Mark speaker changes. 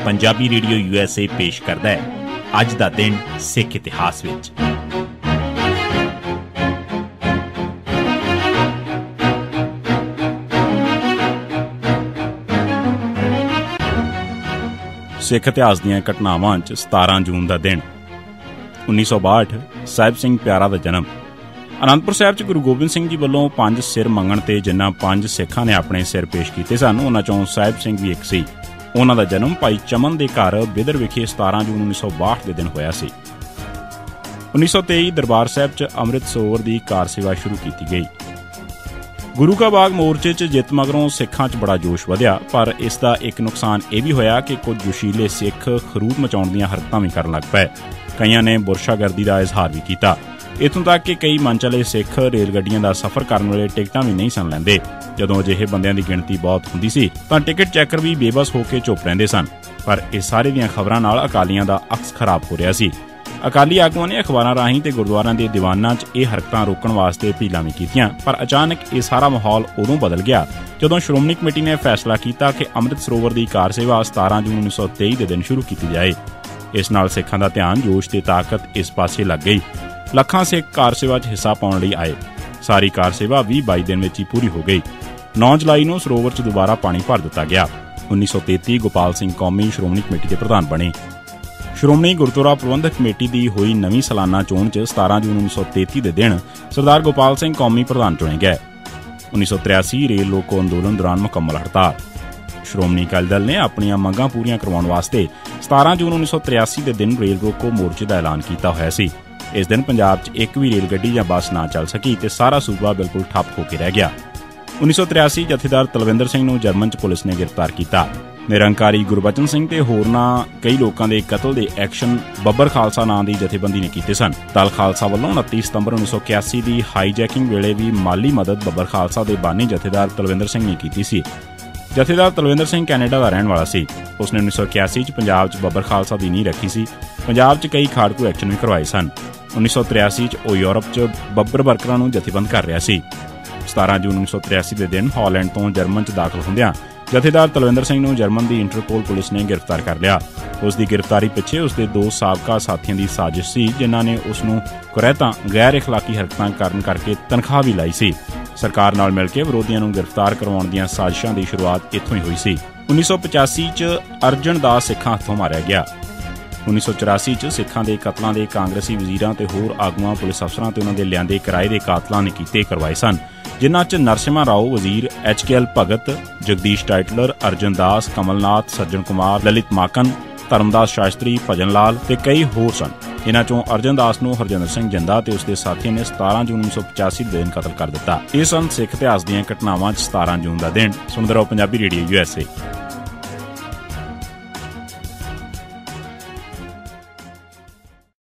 Speaker 1: Punjabi radio USA पेश करदा है अज दा दिन सिख इतिहास विच। सिख इतिहास दीआं घटनावां च 17 जून दा दिन 1962 साहिब सिंह प्यारा दा जन्म। आनंदपुर साहिब च गुरु गोबिंद सिंह जी वल्लों 5 सिर मंगण ते जिन्ना 5 सिखां ने अपने सिर पेश कीते सन, उन्हां चों साहिब सिंह भी एक सी। उन्हां दा जन्म भाई चमन दे घर बिदर विखे 17 जून 1962 दे दिन होया सी। 1923 दरबार साहिब च अमृत सरोवर दी कार सेवा शुरू कीती गई। गुरु का बाग मोर्चे च जित मगरों सिखां च बड़ा जोश वधिया, पर इसदा एक नुकसान यह भी होया कि कुछ जोशीले सिख खरूद मचाउण दीआं हरकतां भी करन लग पए। कईयां ने बुरशागर्दी का इजहार भी किया। इत्थों तक कि कई मनचले सिख रेल गड्डियां का सफर करने वाले टिकटां भी नहीं सन लैंदे। जदों अजिहे बंदियां दी गिणती बहुत हुंदी सी तां टिकट चैकर भी बेबस होकर चुप रहिंदे सन। पर इस सारे दीआं खबरां नाल अकालियां दा अक्स खराब हो रहा सी। अकाली आगुआं ने अखबारां राहीं ते गुरुद्वारां दे दीवानां च यह हरकतां रोकण वास्ते अपीलां भी कीतियां, पर अचानक यह सारा माहौल उदों बदल गया जदों श्रोमणी कमेटी ने फैसला किया कि अमृत सरोवर की कार सेवा 17 जून 1923 के दिन शुरू की जाए। इस नाल सिखां दा ध्यान जोश ते ताकत इस पासे लग गई। ਲੱਖਾਂ सिख कार सेवा च हिस्सा पाउण लई आए। सारी कार सेवा 20-22 दिन विच ही पूरी हो गई। 9 जुलाई नूं सरोवर च दोबारा पानी भर दिता गया। 1933 गोपाल सिंह कौमी श्रोमणी कमेटी के प्रधान बने। श्रोमणी गुरुद्वारा प्रबंधक कमेटी की हुई नवीं सालाना चोण च 17 जून 1933 के दिन सरदार गोपाल सिंह कौमी प्रधान चुने गए। 1983 रेल रोको अंदोलन दौरान मुकम्मल हड़ताल। श्रोमणी अकाली दल ने अपनी मंगां पूरीआं करवाउण वास्ते 17 जून 1983 के दिन रेल रोको मोर्चे का ऐलान किया होया सी। इस दिन पंजाब च एक भी रेलगड्डी या बस ना चल सकी ते सारा सूबा बिल्कुल ठप होकर रह गया। 1983 जथेदार तलविंदर सिंह नूं जर्मन च पुलिस ने गिरफ्तार किया। निरंकारी गुरबचन सिंह ते होरनां कई लोकां दे कतल दे एक्शन बब्बर खालसा नां दी जथेबंदी ने कीते सन। दल खालसा वल्लों 29 सितंबर 1981 की हाईजैकिंग वेले भी माली मदद बब्बर खालसा दे बानी जथेदार तलविंदर सिंह ने की सी। जथेदार तलविंदर सिंह कैनेडा का रहने वाला सी। उसने 1981 च पंजाब च बब्बर खालसा की नींह रखी सी। पंजाब च कई खाड़कू एक्शन भी करवाए सन। 1983 च ਉਹ यूरोप च ਬੱਬਰ ਵਰਕਰਾਂ ਨੂੰ ਜਥੇਬੰਦ ਕਰ ਰਿਹਾ ਸੀ। 17 ਜੂਨ 1983 ਦੇ ਦਿਨ ਹਾਲੈਂਡ ਤੋਂ ਜਰਮਨ ਚ ਦਾਖਲ ਹੁੰਦਿਆਂ ਜਥੇਦਾਰ ਤਲਵਿੰਦਰ ਸਿੰਘ ਨੂੰ ਜਰਮਨ ਦੀ ਇੰਟਰਪੋਲ ਪੁਲਿਸ ਨੇ ਗ੍ਰਿਫਤਾਰ ਕਰ ਲਿਆ। ਉਸ ਦੀ ਗ੍ਰਿਫਤਾਰੀ ਪਿੱਛੇ ਉਸ ਦੇ 2 ਸਾਬਕਾ ਸਾਥੀਆਂ ਦੀ ਸਾਜ਼ਿਸ਼ ਸੀ, ਜਿਨ੍ਹਾਂ ਨੇ ਉਸ ਨੂੰ ਕੁਰੈਤਾਂ ਗੈਰ ਇਖਲਾਕੀ ਹਰਕਤਾਂ ਕਰਨ ਕਰਕੇ ਤਨਖਾਹ ਵੀ ਲਾਈ ਸੀ। ਸਰਕਾਰ ਨਾਲ ਮਿਲ ਕੇ ਵਿਰੋਧੀਆਂ ਨੂੰ ਗ੍ਰਿਫਤਾਰ ਕਰਵਾਉਣ ਦੀਆਂ ਸਾਜ਼ਿਸ਼ਾਂ ਦੀ ਸ਼ੁਰੂਆਤ ਇੱਥੋਂ ਹੀ ਹੋਈ ਸੀ। 1985 ਚ ਅਰਜਨ ਦਾਸ ਸਿੱਖਾਂ ਹੱਥੋਂ ਮਾਰਿਆ ਗਿਆ। 1984 ਚ ਸਿੱਖਾਂ ਦੇ ਕਤਲਾਂ ਦੇ ਕਾਂਗਰਸੀ ਵਜ਼ੀਰਾਂ ਤੇ ਹੋਰ ਆਗੂਆਂ ਪੁਲਿਸ ਅਫਸਰਾਂ ਤੇ ਉਹਨਾਂ ਦੇ ਲਿਆਂਦੇ ਕਿਰਾਏ ਦੇ ਕਾਤਲਾਂ ਨੇ ਕੀਤੇ ਕਰਵਾਏ ਸਨ, ਜਿਨ੍ਹਾਂ ਚ ਨਰਸਿਮਹਾ ਰਾਓ ਵਜ਼ੀਰ, HKL ਭਗਤ, ਜਗਦੀਸ਼ ਟਾਈਟਲਰ, ਅਰਜਨ ਦਾਸ, ਕਮਲਨਾਥ, ਸੱਜਣ ਕੁਮਾਰ, ਲਲਿਤ ਮਾਕਨ, ਧਰਮਦਾਸ ਸ਼ਾਸਤਰੀ, ਭਜਨ ਲਾਲ ਤੇ ਕਈ ਹੋਰ ਸਨ। ਇਨ੍ਹਾਂ ਚੋਂ ਅਰਜਨ ਦਾਸ ਨੂੰ ਹਰਜਿੰਦਰ ਸਿੰਘ ਜਿੰਦਾ ਤੇ ਉਸਦੇ ਸਾਥੀਆਂ ਨੇ 17 ਜੂਨ 1985 ਦੇ ਦਿਨ ਕਤਲ ਕਰ ਦਿੱਤਾ। ਇਹ ਸਨ ਸਿੱਖ ਇਤਿਹਾਸ ਦੀਆਂ ਘਟਨਾਵਾਂ ਚ 17 ਜੂਨ ਦਾ ਦਿਨ। ਸੁਣਦੇ ਰਹੋ ਪੰਜਾਬੀ ਰੇਡੀਓ USA।